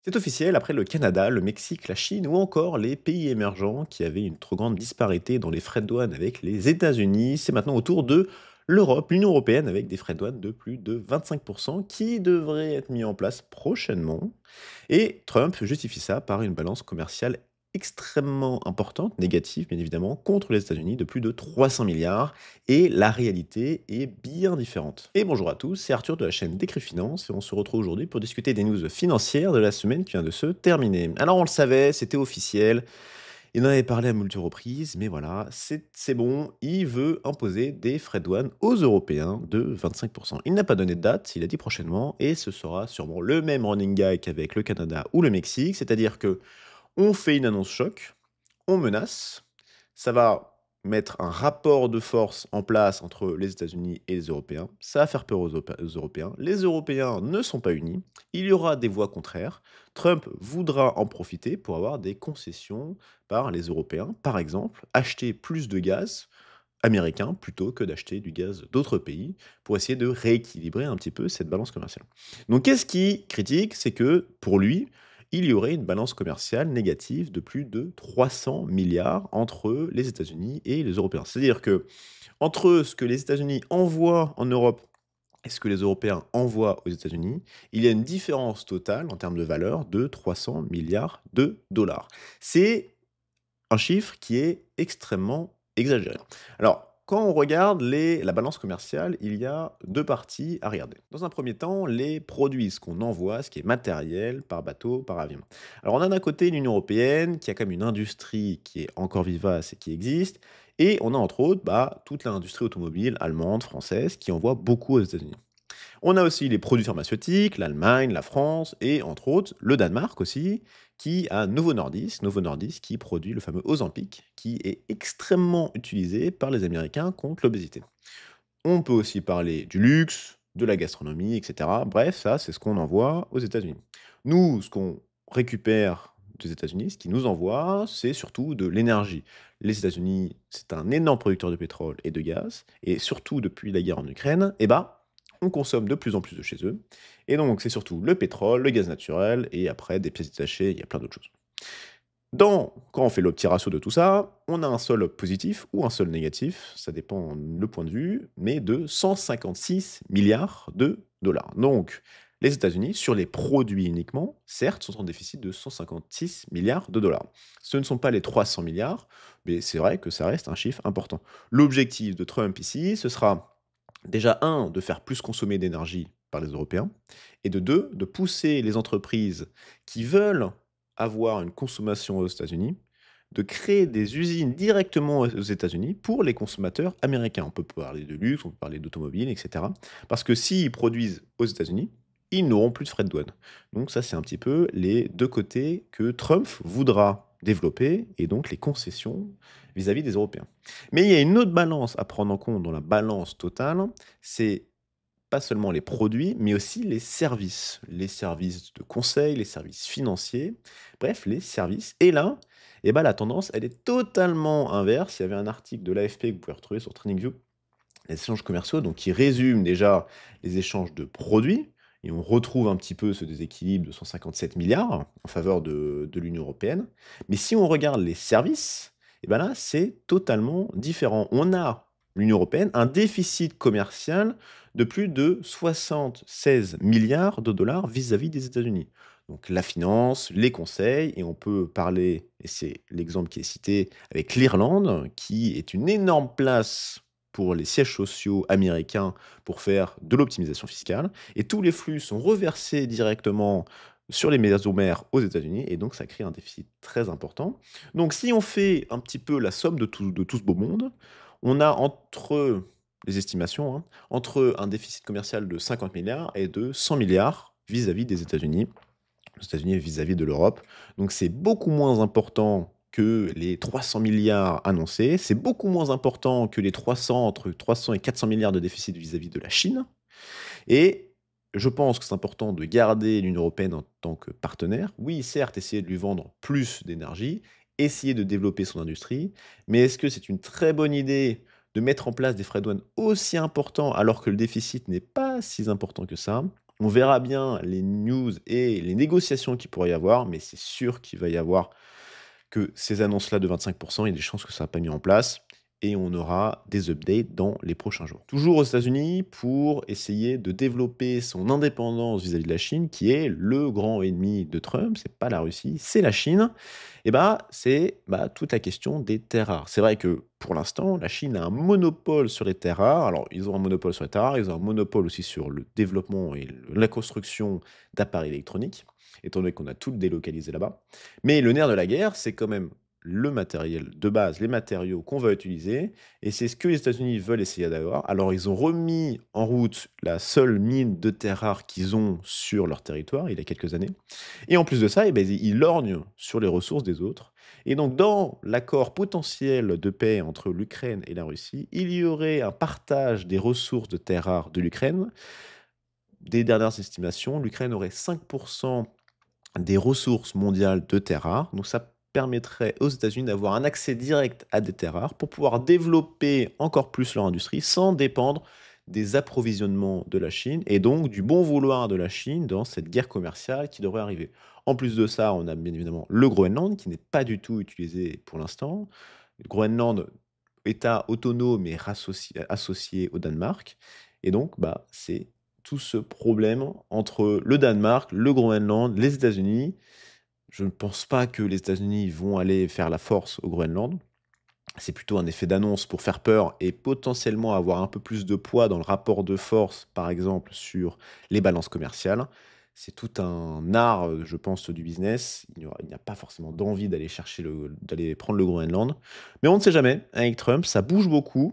C'est officiel, après le Canada, le Mexique, la Chine ou encore les pays émergents qui avaient une trop grande disparité dans les frais de douane avec les États-Unis, c'est maintenant au tour de l'Europe, l'Union européenne, avec des frais de douane de plus de 25% qui devraient être mis en place prochainement. Et Trump justifie ça par une balance commerciale extrêmement importante, négative bien évidemment, contre les États-Unis de plus de 300 milliards. Et la réalité est bien différente. Et bonjour à tous, c'est Arthur de la chaîne Décrypte Finance et on se retrouve aujourd'hui pour discuter des news financières de la semaine qui vient de se terminer. Alors on le savait, c'était officiel, il en avait parlé à multiples reprises, mais voilà, c'est bon, il veut imposer des frais de douane aux Européens de 25%. Il n'a pas donné de date, il a dit prochainement, et ce sera sûrement le même running gag qu'avec le Canada ou le Mexique, c'est-à-dire que on fait une annonce choc, on menace, ça va mettre un rapport de force en place entre les États-Unis et les Européens, ça va faire peur aux Européens, les Européens ne sont pas unis, il y aura des voix contraires, Trump voudra en profiter pour avoir des concessions par les Européens, par exemple, acheter plus de gaz américain plutôt que d'acheter du gaz d'autres pays pour essayer de rééquilibrer un petit peu cette balance commerciale. Donc qu'est-ce qui critique? C'est que pour lui, il y aurait une balance commerciale négative de plus de 300 milliards entre les États-Unis et les Européens. C'est-à-dire que entre ce que les États-Unis envoient en Europe et ce que les Européens envoient aux États-Unis, il y a une différence totale en termes de valeur de 300 milliards de dollars. C'est un chiffre qui est extrêmement exagéré. Alors, quand on regarde la balance commerciale, il y a deux parties à regarder. Dans un premier temps, les produits, ce qu'on envoie, ce qui est matériel, par bateau, par avion. Alors, on a d'un côté l'Union européenne, qui a quand même une industrie qui est encore vivace et qui existe, et on a entre autres toute l'industrie automobile allemande, française, qui envoie beaucoup aux États-Unis. On a aussi les produits pharmaceutiques, l'Allemagne, la France et entre autres le Danemark aussi, qui a Novo Nordisk qui produit le fameux Ozempic, qui est extrêmement utilisé par les Américains contre l'obésité. On peut aussi parler du luxe, de la gastronomie, etc. Bref, ça, c'est ce qu'on envoie aux États-Unis. Nous, ce qu'on récupère des États-Unis, ce qu'ils nous envoient, c'est surtout de l'énergie. Les États-Unis, c'est un énorme producteur de pétrole et de gaz, et surtout depuis la guerre en Ukraine, on consomme de plus en plus de chez eux. Et donc, c'est surtout le pétrole, le gaz naturel, et après, des pièces détachées, il y a plein d'autres choses. Quand on fait le petit ratio de tout ça, on a un solde positif ou un solde négatif, ça dépend le point de vue, mais de 156 milliards de dollars. Donc, les États-Unis, sur les produits uniquement, certes, sont en déficit de 156 milliards de dollars. Ce ne sont pas les 300 milliards, mais c'est vrai que ça reste un chiffre important. L'objectif de Trump ici, ce sera déjà, un, de faire plus consommer d'énergie par les Européens, et de deux, de pousser les entreprises qui veulent avoir une consommation aux États-Unis, de créer des usines directement aux États-Unis pour les consommateurs américains. On peut parler de luxe, on peut parler d'automobile, etc. Parce que s'ils produisent aux États-Unis, ils n'auront plus de frais de douane. Donc ça, c'est un petit peu les deux côtés que Trump voudra développer, et donc les concessions vis-à-vis des Européens. Mais il y a une autre balance à prendre en compte dans la balance totale, c'est pas seulement les produits, mais aussi les services. Les services de conseil, les services financiers, bref, les services. Et là, la tendance, elle est totalement inverse. Il y avait un article de l'AFP que vous pouvez retrouver sur TradingView, les échanges commerciaux, donc qui résume déjà les échanges de produits. Et on retrouve un petit peu ce déséquilibre de 157 milliards en faveur de l'Union européenne. Mais si on regarde les services, là, c'est totalement différent. On a, l'Union européenne, un déficit commercial de plus de 76 milliards de dollars vis-à-vis des États-Unis. Donc la finance, les conseils, et on peut parler, et c'est l'exemple qui est cité, avec l'Irlande, qui est une énorme place pour les sièges sociaux américains pour faire de l'optimisation fiscale. Et tous les flux sont reversés directement sur les maisons mères aux États-Unis, et donc ça crée un déficit très important. Donc si on fait un petit peu la somme de tout ce beau monde, on a entre les estimations, hein, entre un déficit commercial de 50 milliards et de 100 milliards vis-à-vis des États-Unis, aux États-Unis vis-à-vis de l'Europe. Donc c'est beaucoup moins important que les 300 milliards annoncés, c'est beaucoup moins important que les 300, entre 300 et 400 milliards de déficit vis-à-vis de la Chine. Et je pense que c'est important de garder l'Union européenne en tant que partenaire. Oui, certes, essayer de lui vendre plus d'énergie, essayer de développer son industrie, mais est-ce que c'est une très bonne idée de mettre en place des frais de douane aussi importants alors que le déficit n'est pas si important que ça? On verra bien les news et les négociations qu'il pourrait y avoir, mais c'est sûr qu'il va y avoir que ces annonces-là de 25, il y a des chances que ça soit pas mis en place et on aura des updates dans les prochains jours. Toujours aux États-Unis pour essayer de développer son indépendance vis-à-vis de la Chine, qui est le grand ennemi de Trump, c'est pas la Russie, c'est la Chine. Et bah, c'est toute la question des terres rares. C'est vrai que pour l'instant, la Chine a un monopole sur les terres rares. Alors, ils ont un monopole sur les terres rares, ils ont un monopole aussi sur le développement et la construction d'appareils électroniques, étant donné qu'on a tout délocalisé là-bas. Mais le nerf de la guerre, c'est quand même le matériel de base, les matériaux qu'on va utiliser, et c'est ce que les États-Unis veulent essayer d'avoir. Alors, ils ont remis en route la seule mine de terres rares qu'ils ont sur leur territoire il y a quelques années. Et en plus de ça, eh ben, ils lorgnent sur les ressources des autres. Et donc, dans l'accord potentiel de paix entre l'Ukraine et la Russie, il y aurait un partage des ressources de terres rares de l'Ukraine. Des dernières estimations, l'Ukraine aurait 5% des ressources mondiales de terres rares. Donc ça permettrait aux États-Unis d'avoir un accès direct à des terres rares pour pouvoir développer encore plus leur industrie sans dépendre des approvisionnements de la Chine et donc du bon vouloir de la Chine dans cette guerre commerciale qui devrait arriver. En plus de ça, on a bien évidemment le Groenland qui n'est pas du tout utilisé pour l'instant. Le Groenland, État autonome et associé au Danemark. Et donc, c'est tout ce problème entre le Danemark, le Groenland, les États-Unis. Je ne pense pas que les États-Unis vont aller faire la force au Groenland. C'est plutôt un effet d'annonce pour faire peur et potentiellement avoir un peu plus de poids dans le rapport de force, par exemple, sur les balances commerciales. C'est tout un art, je pense, du business. Il n'y a pas forcément d'envie d'aller d'aller prendre le Groenland. Mais on ne sait jamais. Avec Trump, ça bouge beaucoup.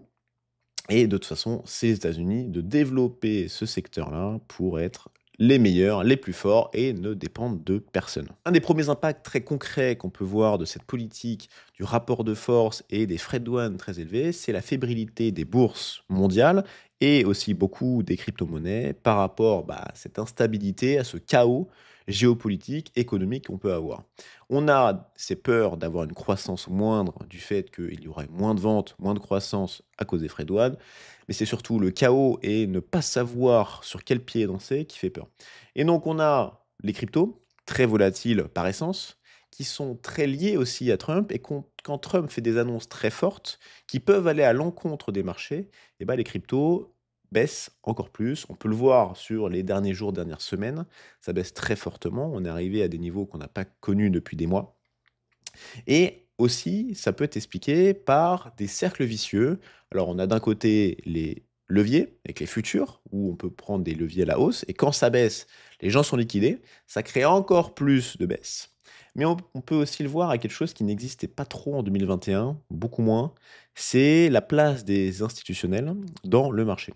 Et de toute façon, c'est les États-Unis de développer ce secteur-là pour être les meilleurs, les plus forts et ne dépendre de personne. Un des premiers impacts très concrets qu'on peut voir de cette politique du rapport de force et des frais de douane très élevés, c'est la fébrilité des bourses mondiales et aussi beaucoup des crypto-monnaies par rapport à cette instabilité, à ce chaos géopolitique, économique qu'on peut avoir. On a ces peurs d'avoir une croissance moindre du fait qu'il y aurait moins de ventes, moins de croissance à cause des frais de douane, mais c'est surtout le chaos et ne pas savoir sur quel pied danser qui fait peur. Et donc on a les cryptos, très volatiles par essence, qui sont très liés aussi à Trump et quand Trump fait des annonces très fortes qui peuvent aller à l'encontre des marchés, et ben les cryptos baissent encore plus. On peut le voir sur les derniers jours, dernières semaines, ça baisse très fortement. On est arrivé à des niveaux qu'on n'a pas connus depuis des mois. Et aussi, ça peut être expliqué par des cercles vicieux. Alors, on a d'un côté les leviers avec les futurs, où on peut prendre des leviers à la hausse, et quand ça baisse, les gens sont liquidés, ça crée encore plus de baisse. Mais on peut aussi le voir à quelque chose qui n'existait pas trop en 2021, beaucoup moins, c'est la place des institutionnels dans le marché.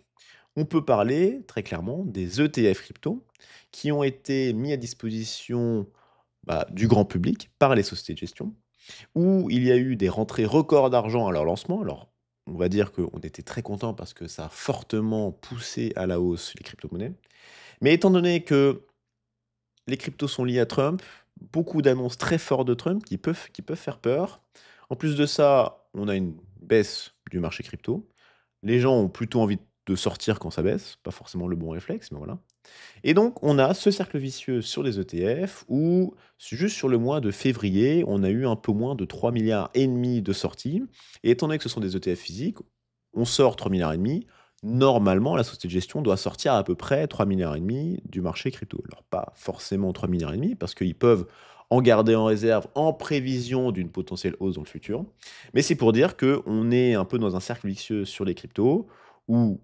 On peut parler très clairement des ETF crypto qui ont été mis à disposition du grand public par les sociétés de gestion où il y a eu des rentrées records d'argent à leur lancement. Alors, on va dire qu'on était très content parce que ça a fortement poussé à la hausse les crypto-monnaies. Mais étant donné que les cryptos sont liés à Trump, beaucoup d'annonces très fortes de Trump qui peuvent faire peur. En plus de ça, on a une baisse du marché crypto. Les gens ont plutôt envie de sortir quand ça baisse, pas forcément le bon réflexe, mais voilà. Et donc, on a ce cercle vicieux sur les ETF où, juste sur le mois de février, on a eu un peu moins de 3,5 milliards de sorties. Et étant donné que ce sont des ETF physiques, on sort 3,5 milliards. Normalement, la société de gestion doit sortir à peu près 3,5 milliards du marché crypto. Alors, pas forcément 3,5 milliards, parce qu'ils peuvent en garder en réserve en prévision d'une potentielle hausse dans le futur. Mais c'est pour dire qu'on est un peu dans un cercle vicieux sur les cryptos où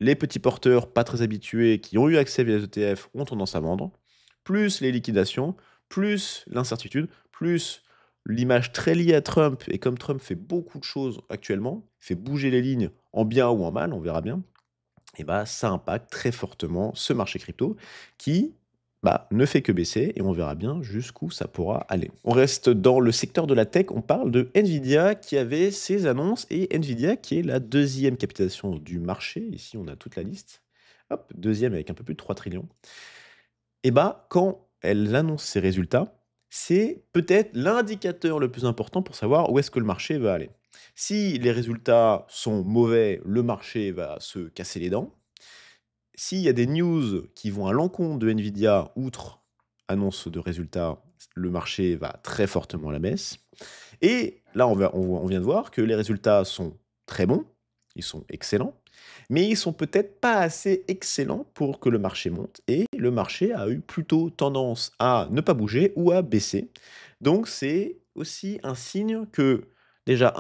les petits porteurs pas très habitués qui ont eu accès via les ETF ont tendance à vendre, plus les liquidations, plus l'incertitude, plus l'image très liée à Trump. Et comme Trump fait beaucoup de choses actuellement, fait bouger les lignes en bien ou en mal, on verra bien, et ça impacte très fortement ce marché crypto qui ne fait que baisser et on verra bien jusqu'où ça pourra aller. On reste dans le secteur de la tech, on parle de Nvidia qui avait ses annonces et Nvidia qui est la deuxième capitalisation du marché. Ici, on a toute la liste. Hop, deuxième avec un peu plus de 3 trillions. Et quand elle annonce ses résultats, c'est peut-être l'indicateur le plus important pour savoir où est-ce que le marché va aller. Si les résultats sont mauvais, le marché va se casser les dents. s'il y a des news qui vont à l'encontre de Nvidia, outre annonce de résultats, le marché va très fortement à la baisse. Et là, on vient de voir que les résultats sont très bons, ils sont excellents, mais ils sont peut-être pas assez excellents pour que le marché monte. Et le marché a eu plutôt tendance à ne pas bouger ou à baisser. Donc c'est aussi un signe que déjà,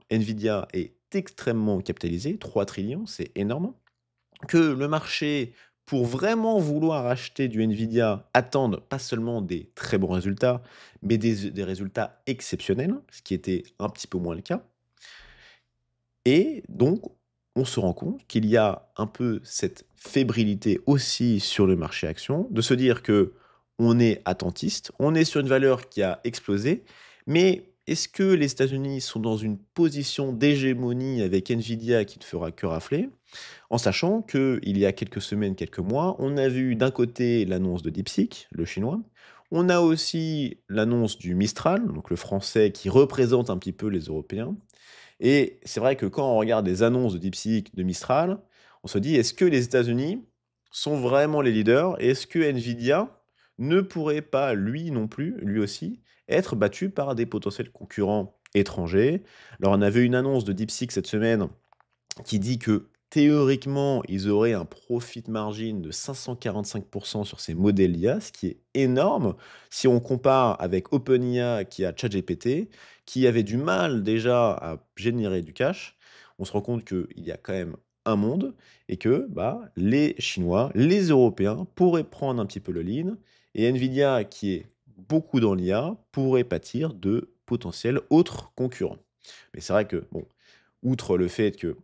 Nvidia est extrêmement capitalisé, 3 trillions, c'est énorme. Que le marché, pour vraiment vouloir acheter du Nvidia, attende pas seulement des très bons résultats, mais des résultats exceptionnels, ce qui était un petit peu moins le cas. Et donc, on se rend compte qu'il y a un peu cette fébrilité aussi sur le marché action, de se dire que on est attentiste, on est sur une valeur qui a explosé, mais est-ce que les États-Unis sont dans une position d'hégémonie avec Nvidia qui ne fera que rafler? En sachant qu'il y a quelques semaines, quelques mois, on a vu d'un côté l'annonce de DeepSeek, le chinois. On a aussi l'annonce du Mistral, donc le français qui représente un petit peu les Européens. Et c'est vrai que quand on regarde les annonces de DeepSeek, de Mistral, on se dit, est-ce que les États-Unis sont vraiment les leaders? Et est-ce que Nvidia ne pourrait pas, lui non plus, lui aussi, être battu par des potentiels concurrents étrangers? Alors on avait une annonce de DeepSeek cette semaine qui dit que théoriquement, ils auraient un profit margin de 545 sur ces modèles IA, ce qui est énorme si on compare avec OpenIA qui a ChatGPT, qui avait du mal déjà à générer du cash. On se rend compte qu'il y a quand même un monde et que bah, les Chinois, les Européens pourraient prendre un petit peu le lead et Nvidia, qui est beaucoup dans l'IA, pourrait pâtir de potentiels autres concurrents. Mais c'est vrai que, bon, outre le fait que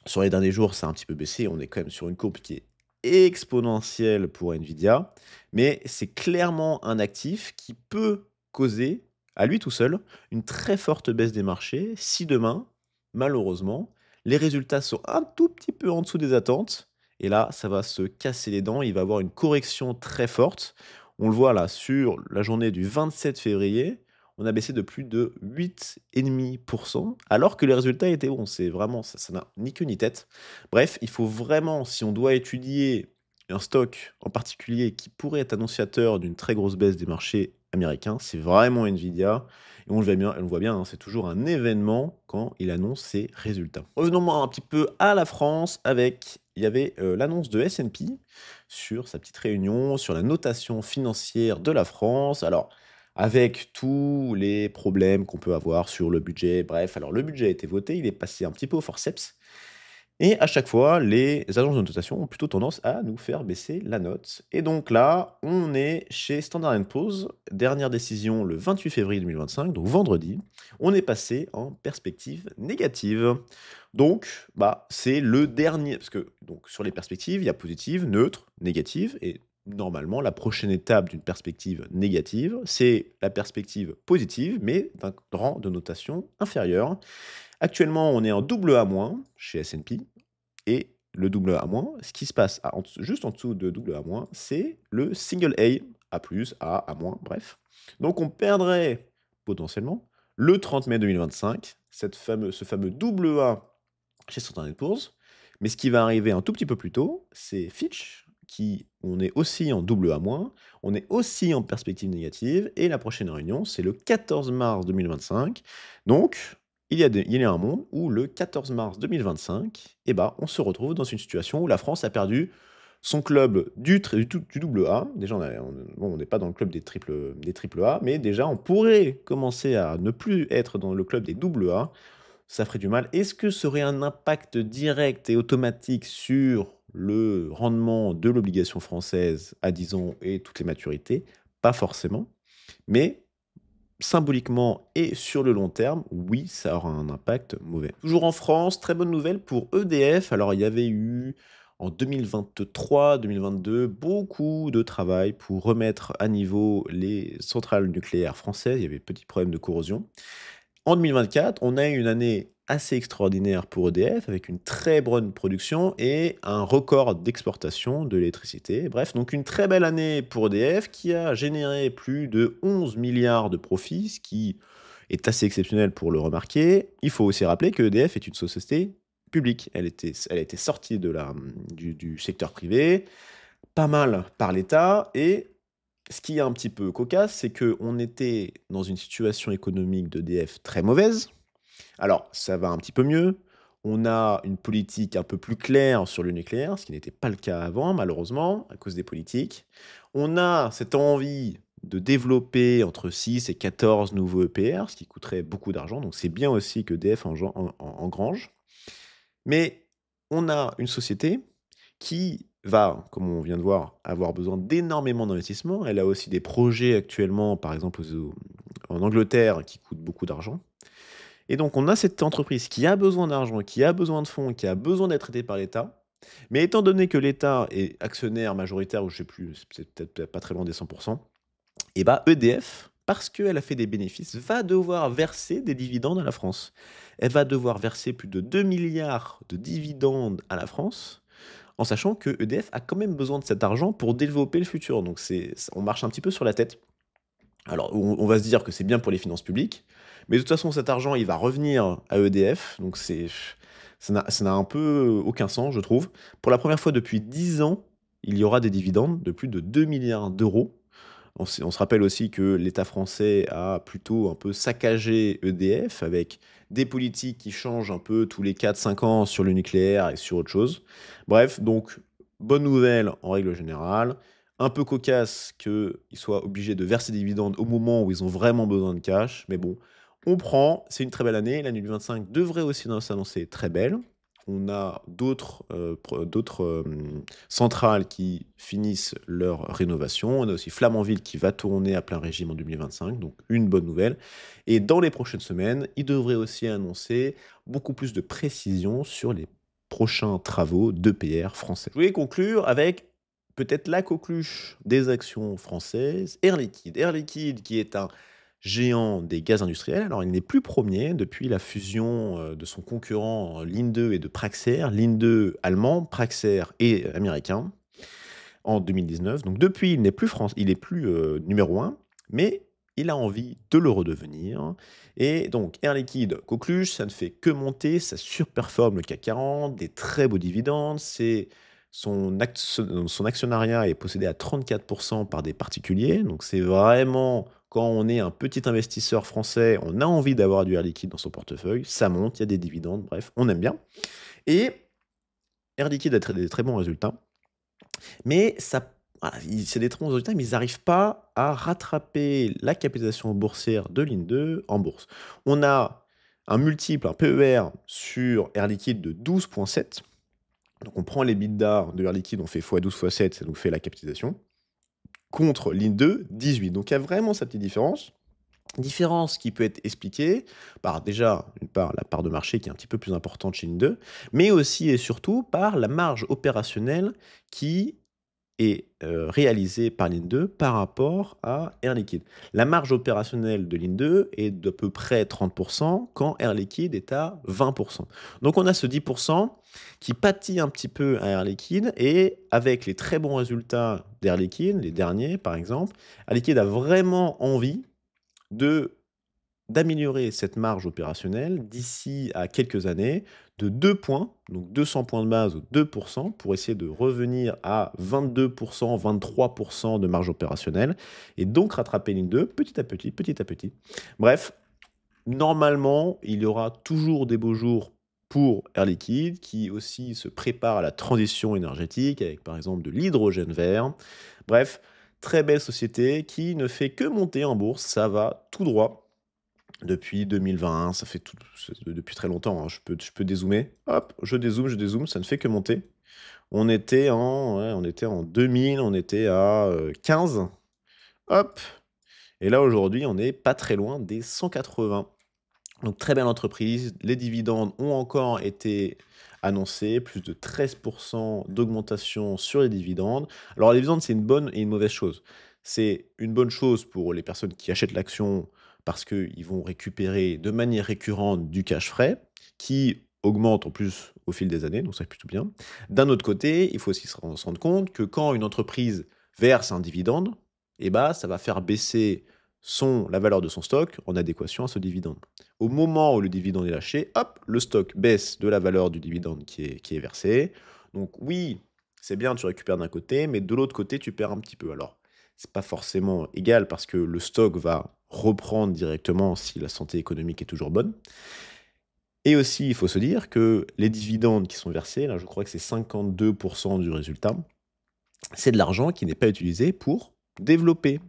sur les derniers jours, ça a un petit peu baissé. On est quand même sur une courbe qui est exponentielle pour Nvidia, mais c'est clairement un actif qui peut causer, à lui tout seul, une très forte baisse des marchés si demain, malheureusement, les résultats sont un tout petit peu en dessous des attentes. Et là, ça va se casser les dents. Il va y avoir une correction très forte. On le voit là sur la journée du 27 février on a baissé de plus de 8,5%, alors que les résultats étaient bons. C'est vraiment, ça n'a ni queue ni tête. Bref, il faut vraiment, si on doit étudier un stock en particulier qui pourrait être annonciateur d'une très grosse baisse des marchés américains, c'est vraiment Nvidia. Et on le voit bien, hein, c'est toujours un événement quand il annonce ses résultats. Revenons un petit peu à la France avec, il y avait l'annonce de S&P sur sa petite réunion, sur la notation financière de la France. Alors, avec tous les problèmes qu'on peut avoir sur le budget. Bref, alors le budget a été voté, il est passé un petit peu au forceps. Et à chaque fois, les agences de notation ont plutôt tendance à nous faire baisser la note. Et donc là, on est chez Standard Poor's, dernière décision le 28 février 2025, donc vendredi. On est passé en perspective négative. Donc, bah, c'est le dernier, parce que donc, sur les perspectives, il y a positive, neutre, négative, et normalement, la prochaine étape d'une perspective négative, c'est la perspective positive, mais d'un rang de notation inférieur. Actuellement, on est en double A- chez S&P et le double A-, ce qui se passe juste en dessous de double A-, c'est le single A, A+, A-, bref. Donc on perdrait potentiellement le 30 mai 2025 ce fameux double A chez Standard Poor's. Mais ce qui va arriver un tout petit peu plus tôt, c'est Fitch, qui on est aussi en double A-, on est aussi en perspective négative, et la prochaine réunion, c'est le 14 mars 2025. Donc, il y a un monde où le 14 mars 2025, eh ben, on se retrouve dans une situation où la France a perdu son club du double A. Déjà, on n'est pas dans le club des triple A, mais déjà, on pourrait commencer à ne plus être dans le club des double A. Ça ferait du mal. Est-ce que ça aurait un impact direct et automatique sur le rendement de l'obligation française à 10 ans et toutes les maturités? Pas forcément. Mais symboliquement et sur le long terme, oui, ça aura un impact mauvais. Toujours en France, très bonne nouvelle pour EDF. Alors, il y avait eu en 2023-2022 beaucoup de travail pour remettre à niveau les centrales nucléaires françaises. Il y avait petits problèmes de corrosion. En 2024, on a eu une année assez extraordinaire pour EDF, avec une très bonne production et un record d'exportation de l'électricité. Bref, donc une très belle année pour EDF qui a généré plus de 11 milliards de profits, ce qui est assez exceptionnel pour le remarquer. Il faut aussi rappeler que EDF est une société publique. Elle était sortie du secteur privé, pas mal par l'État. Et ce qui est un petit peu cocasse, c'est qu'on était dans une situation économique d'EDF très mauvaise. Alors, ça va un petit peu mieux. On a une politique un peu plus claire sur le nucléaire, ce qui n'était pas le cas avant, malheureusement, à cause des politiques. On a cette envie de développer entre 6 et 14 nouveaux EPR, ce qui coûterait beaucoup d'argent. Donc, c'est bien aussi que DF engrange. Mais on a une société qui va, comme on vient de voir, avoir besoin d'énormément d'investissements. Elle a aussi des projets actuellement, par exemple en Angleterre, qui coûtent beaucoup d'argent. Et donc, on a cette entreprise qui a besoin d'argent, qui a besoin de fonds, qui a besoin d'être aidée par l'État. Mais étant donné que l'État est actionnaire majoritaire, ou je sais plus, c'est peut-être pas très loin des 100%, et bah EDF, parce qu'elle a fait des bénéfices, va devoir verser des dividendes à la France. Elle va devoir verser plus de 2 milliards de dividendes à la France, en sachant que EDF a quand même besoin de cet argent pour développer le futur. Donc on marche un petit peu sur la tête. Alors, on va se dire que c'est bien pour les finances publiques, mais de toute façon, cet argent, il va revenir à EDF, donc ça n'a un peu aucun sens, je trouve. Pour la première fois depuis 10 ans, il y aura des dividendes de plus de 2 milliards d'euros. On se rappelle aussi que l'État français a plutôt un peu saccagé EDF avec des politiques qui changent un peu tous les 4-5 ans sur le nucléaire et sur autre chose. Bref, donc, bonne nouvelle en règle générale. Un peu cocasse qu'ils soient obligés de verser des dividendes au moment où ils ont vraiment besoin de cash. Mais bon, on prend, c'est une très belle année. L'année 2025 devrait aussi s'annoncer très belle. On a d'autres centrales qui finissent leur rénovation. On a aussi Flamanville qui va tourner à plein régime en 2025, donc une bonne nouvelle. Et dans les prochaines semaines, ils devraient aussi annoncer beaucoup plus de précision sur les prochains travaux d'EPR français. Je voulais conclure avec peut-être la coqueluche des actions françaises, Air Liquide. Air Liquide qui est un géant des gaz industriels. Alors, il n'est plus premier depuis la fusion de son concurrent Linde et de Praxair. Linde allemand, Praxair et américain en 2019. Donc, depuis, il n'est plus numéro un, mais il a envie de le redevenir. Et donc, Air Liquide, coqueluche, ça ne fait que monter, ça surperforme le CAC 40, des très beaux dividendes. Son actionnariat est possédé à 34% par des particuliers. Donc, c'est vraiment, quand on est un petit investisseur français, on a envie d'avoir du Air Liquide dans son portefeuille. Ça monte, il y a des dividendes, bref, on aime bien. Et Air Liquide a des très bons résultats. Mais c'est des très bons résultats, mais ils n'arrivent pas à rattraper la capitalisation boursière de Linde en bourse. On a un multiple, un PER sur Air Liquide de 12,7. Donc on prend les l'EBITDA de Air Liquide, on fait x12 x7, ça nous fait la capitalisation. Contre Linde, 18. Donc il y a vraiment cette petite différence. Différence qui peut être expliquée par déjà, la part de marché qui est un petit peu plus importante chez Linde, mais aussi et surtout par la marge opérationnelle qui est réalisée par Linde par rapport à Air Liquide. La marge opérationnelle de Linde est d'à peu près 30% quand Air Liquide est à 20%. Donc on a ce 10% qui pâtit un petit peu à Air Liquide, et avec les très bons résultats d'Air Liquide, les derniers par exemple, Air Liquide a vraiment envie d'améliorer cette marge opérationnelle d'ici à quelques années de 2 points, donc 200 points de base ou 2%, pour essayer de revenir à 22%, 23% de marge opérationnelle, et donc rattraper ligne 2 petit à petit, petit à petit. Bref, normalement, il y aura toujours des beaux jours pour Air Liquide, qui aussi se prépare à la transition énergétique, avec par exemple de l'hydrogène vert. Bref, très belle société qui ne fait que monter en bourse, ça va tout droit depuis 2021, ça fait depuis très longtemps, hein. Je peux dézoomer. Hop, je dézoome, ça ne fait que monter. On était en 2000, on était à 15. Hop. Et là, aujourd'hui, on n'est pas très loin des 180. Donc, très belle entreprise. Les dividendes ont encore été annoncés, plus de 13% d'augmentation sur les dividendes. Alors, les dividendes, c'est une bonne et une mauvaise chose. C'est une bonne chose pour les personnes qui achètent l'action parce qu'ils vont récupérer de manière récurrente du cash frais qui augmente en plus au fil des années, donc ça c'est plutôt bien. D'un autre côté, il faut aussi se rendre compte que quand une entreprise verse un dividende, eh ben, ça va faire baisser la valeur de son stock en adéquation à ce dividende. Au moment où le dividende est lâché, hop, le stock baisse de la valeur du dividende qui est versé. Donc oui, c'est bien, tu récupères d'un côté, mais de l'autre côté, tu perds un petit peu. Alors, c'est pas forcément égal parce que le stock va reprendre directement si la santé économique est toujours bonne. Et aussi, il faut se dire que les dividendes qui sont versés, là, je crois que c'est 52% du résultat, c'est de l'argent qui n'est pas utilisé pour développer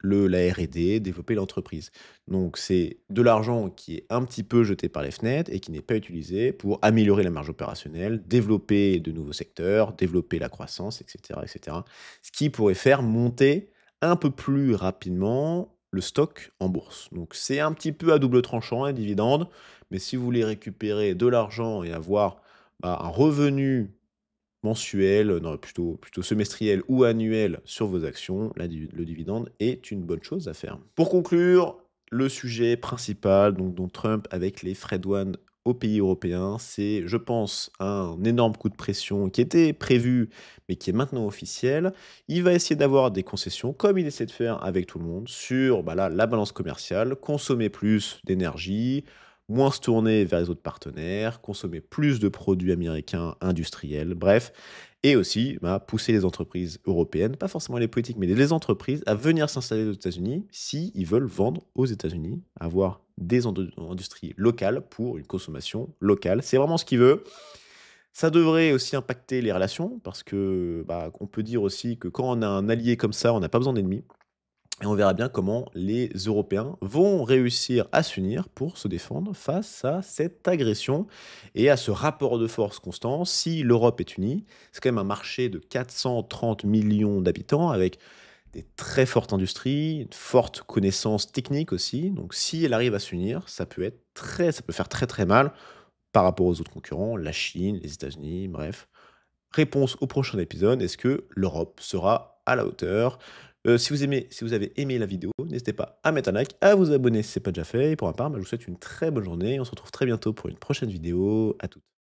la R&D, développer l'entreprise. Donc c'est de l'argent qui est un petit peu jeté par les fenêtres et qui n'est pas utilisé pour améliorer la marge opérationnelle, développer de nouveaux secteurs, développer la croissance, et cetera, et cetera. Ce qui pourrait faire monter un peu plus rapidement le stock en bourse. Donc c'est un petit peu à double tranchant, un dividende, mais si vous voulez récupérer de l'argent et avoir, un revenu mensuel, non plutôt semestriel ou annuel sur vos actions, le dividende est une bonne chose à faire. Pour conclure, le sujet principal donc dont Trump avec les frais de douane aux pays européens, c'est, je pense, un énorme coup de pression qui était prévu, mais qui est maintenant officiel. Il va essayer d'avoir des concessions, comme il essaie de faire avec tout le monde, sur, la balance commerciale, consommer plus d'énergie, moins se tourner vers les autres partenaires, consommer plus de produits américains industriels, bref. Et aussi, pousser les entreprises européennes, pas forcément les politiques, mais les entreprises à venir s'installer aux États-Unis si ils veulent vendre aux États-Unis, avoir des industries locales pour une consommation locale. C'est vraiment ce qu'il veut. Ça devrait aussi impacter les relations parce que, on peut dire aussi que quand on a un allié comme ça, on n'a pas besoin d'ennemis. Et on verra bien comment les Européens vont réussir à s'unir pour se défendre face à cette agression et à ce rapport de force constant. Si l'Europe est unie, c'est quand même un marché de 430 millions d'habitants avec des très fortes industries, une forte connaissance technique aussi. Donc si elle arrive à s'unir, ça peut faire très très mal par rapport aux autres concurrents, la Chine, les États-Unis, bref. Réponse au prochain épisode, est-ce que l'Europe sera à la hauteur? Si vous avez aimé la vidéo, n'hésitez pas à mettre un like, à vous abonner si ce n'est pas déjà fait et pour ma part, je vous souhaite une très bonne journée. On se retrouve très bientôt pour une prochaine vidéo. À toutes.